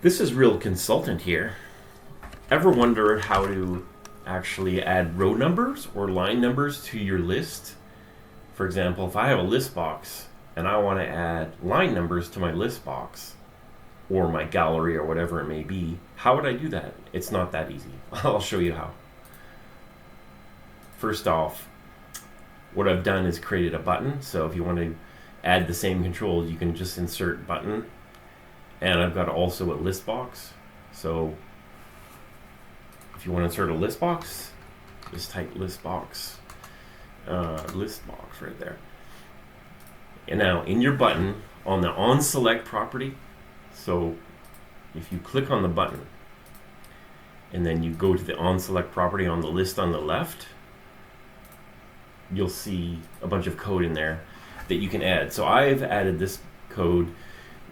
This is Real Consultant here. Ever wonder how to actually add row numbers or line numbers to your list? For example, if I have a list box and I want to add line numbers to my list box or my gallery or whatever it may be, how would I do that? It's not that easy. I'll show you how. First off, what I've done is created a button. So if you want to add the same controls, you can just insert button. And I've got also a list box. So if you want to insert a list box, just type list box right there. And now in your button on the on select property, so if you click on the button and then you go to the on select property on the list on the left, you'll see a bunch of code in there that you can add. So I've added this code,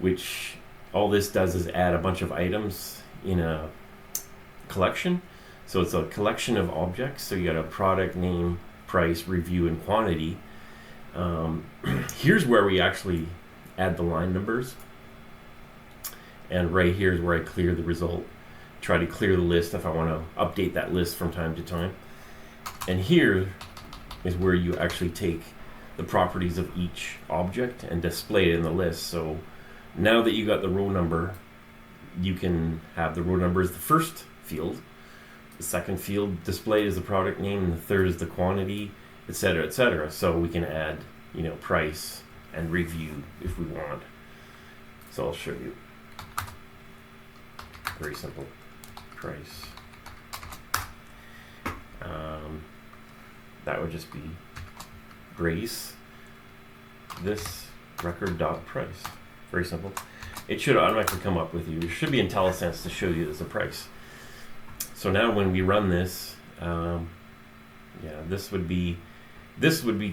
which all this does is add a bunch of items in a collection. So it's a collection of objects. So you got a product name, price, review, and quantity. Here's where we actually add the line numbers. And right here is where I clear the result. Try to clear the list if I want to update that list from time to time. And here is where you actually take the properties of each object and display it in the list. So now that you got the row number, you can have the row number as the first field, the second field displayed as the product name, and the third is the quantity, etc., etc. So we can add, price and review if we want. So I'll show you. Very simple. Price. That would just be Grace this record dot price. Very simple. It should automatically come up with you. It should be IntelliSense to show you as a price. So now when we run this, this would be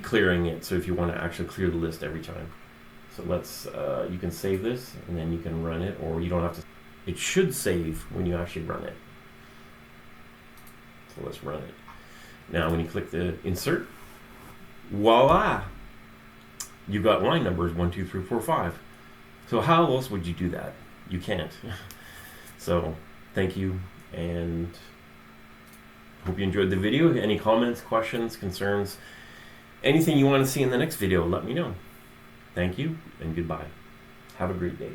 clearing it. So if you want to actually clear the list every time, so let's you can save this and then you can run it, or you don't have to. It should save when you actually run it. So let's run it. Now when you click the insert, voila! You got line numbers 1, 2, 3, 4, 5. So how else would you do that? You can't. So thank you, and hope you enjoyed the video. Any comments, questions, concerns, anything you want to see in the next video, let me know. Thank you and goodbye. Have a great day.